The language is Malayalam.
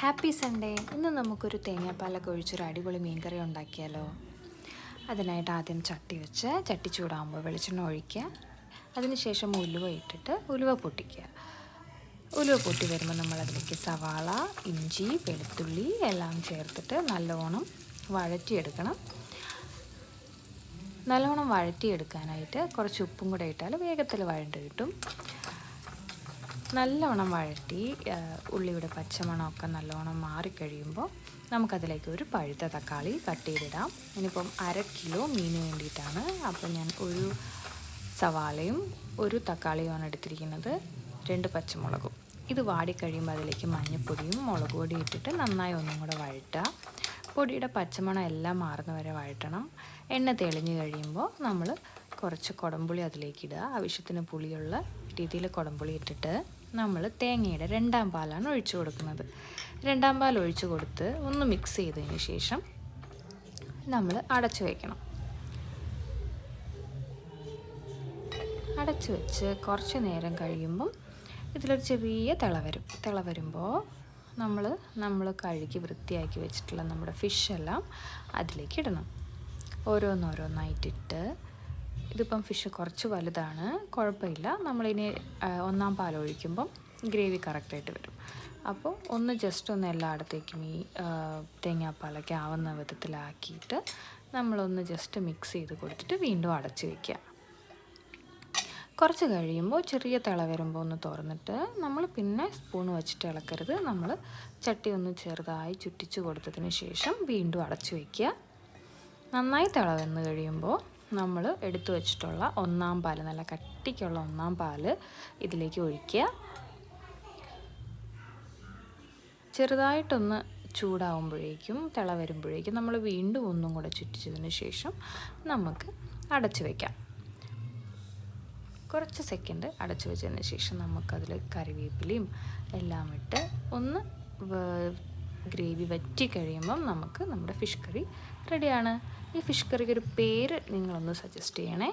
Happy Sunday. ഇന്ന് നമുക്കൊരു തേങ്ങാപ്പാലൊക്കെ ഒഴിച്ചൊരു അടിപൊളി മീൻകറി ഉണ്ടാക്കിയാലോ? അതിനായിട്ട് ആദ്യം ചട്ടി വെച്ച് ചട്ടി ചൂടാകുമ്പോൾ വെളിച്ചെണ്ണ ഒഴിക്കുക. അതിനുശേഷം ഉലുവ ഇട്ടിട്ട് ഉലുവ പൊട്ടിക്കുക. ഉലുവ പൊട്ടി വരുമ്പോൾ നമ്മളതിലേക്ക് സവാള, ഇഞ്ചി, വെളുത്തുള്ളി എല്ലാം ചേർത്തിട്ട് നല്ലോണം വഴറ്റിയെടുക്കണം. നല്ലോണം വഴറ്റിയെടുക്കാനായിട്ട് കുറച്ച് ഉപ്പും കൂടെ ഇട്ടാൽ വേഗത്തിൽ വഴണ്ട് കിട്ടും. നല്ലോണം വഴറ്റി ഉള്ളിയുടെ പച്ചമണമൊക്കെ നല്ലോണം മാറിക്കഴിയുമ്പോൾ നമുക്കതിലേക്ക് ഒരു പഴുത്ത തക്കാളി കട്ട് ചെയ്തിടാം. ഇനിയിപ്പം 1/2 കിലോ മീന് വേണ്ടിയിട്ടാണ്. അപ്പോൾ ഞാൻ ഒരു സവാളയും ഒരു തക്കാളിയുമാണ് എടുത്തിരിക്കുന്നത്, 2 പച്ചമുളകും. ഇത് വാടിക്കഴിയുമ്പോൾ അതിലേക്ക് മഞ്ഞൾപ്പൊടിയും മുളക് പൊടിയും ഇട്ടിട്ട് നന്നായി ഒന്നും കൂടെ വഴറ്റുക. പൊടിയുടെ പച്ചമണം എല്ലാം മാറുന്ന വരെ വഴറ്റണം. എണ്ണ തെളിഞ്ഞ് കഴിയുമ്പോൾ നമ്മൾ കുറച്ച് കുടംപുളി അതിലേക്ക് ഇടുക. ആവശ്യത്തിന് പുളിയുള്ള രീതിയിൽ കുടംപുളി ഇട്ടിട്ട് നമ്മൾ തേങ്ങയുടെ 2ാം പാലാണ് ഒഴിച്ചു കൊടുക്കുന്നത്. 2ാം പാൽ ഒഴിച്ചു കൊടുത്ത് ഒന്ന് മിക്സ് ചെയ്തതിന് ശേഷം നമ്മൾ അടച്ചു വയ്ക്കണം. അടച്ചു വെച്ച് കുറച്ച് നേരം കഴിയുമ്പം ഇതിലൊരു ചെറിയ തിള വരുമ്പോൾ നമ്മൾ കഴുകി വൃത്തിയാക്കി വെച്ചിട്ടുള്ള നമ്മുടെ ഫിഷെല്ലാം അതിലേക്ക് ഇടണം. ഓരോന്നോരോന്നായിട്ടിട്ട്, ഇതിപ്പം ഫിഷ് കുറച്ച് വലുതാണ്, കുഴപ്പമില്ല. നമ്മളിനി 1ാം പാൽ ഒഴിക്കുമ്പം ഗ്രേവി കറക്റ്റായിട്ട് വരും. അപ്പോൾ ഒന്ന് എല്ലായിടത്തേക്കും ഈ തേങ്ങാപ്പാലൊക്കെ ആവുന്ന വിധത്തിലാക്കിയിട്ട് നമ്മളൊന്ന് ജസ്റ്റ് മിക്സ് ചെയ്ത് കൊടുത്തിട്ട് വീണ്ടും അടച്ച് വയ്ക്കുക. കുറച്ച് കഴിയുമ്പോൾ ചെറിയ തിള വരുമ്പോൾ ഒന്ന് തുറന്നിട്ട് നമ്മൾ പിന്നെ സ്പൂൺ വെച്ചിട്ട് ഇളക്കരുത്. നമ്മൾ ചട്ടി ഒന്ന് ചെറുതായി ചുറ്റിച്ച് കൊടുത്തതിന് ശേഷം വീണ്ടും അടച്ച് വയ്ക്കുക. നന്നായി തിള വന്ന് കഴിയുമ്പോൾ നമ്മൾ എടുത്തു വെച്ചിട്ടുള്ള 1ാം പാൽ, നല്ല കട്ടിക്കുള്ള 1ാം പാൽ ഇതിലേക്ക് ഒഴിക്കുക. ചെറുതായിട്ടൊന്ന് ചൂടാവുമ്പോഴേക്കും തിള വരുമ്പോഴേക്കും നമ്മൾ വീണ്ടും ഒന്നും കൂടെ ചുറ്റിച്ചതിന് ശേഷം നമുക്ക് അടച്ചു വയ്ക്കാം. കുറച്ച് സെക്കൻഡ് അടച്ചു വെച്ചതിന് ശേഷം നമുക്കതിൽ കറിവേപ്പിലയും എല്ലാം ഇട്ട് ഒന്ന് ഗ്രേവി വറ്റി കഴിയുമ്പം നമുക്ക് നമ്മുടെ ഫിഷ് കറി റെഡിയാണ്. ഈ ഫിഷ് കറിക്ക് ഒരു പേര് നിങ്ങളൊന്ന് സജസ്റ്റ് ചെയ്യണേ.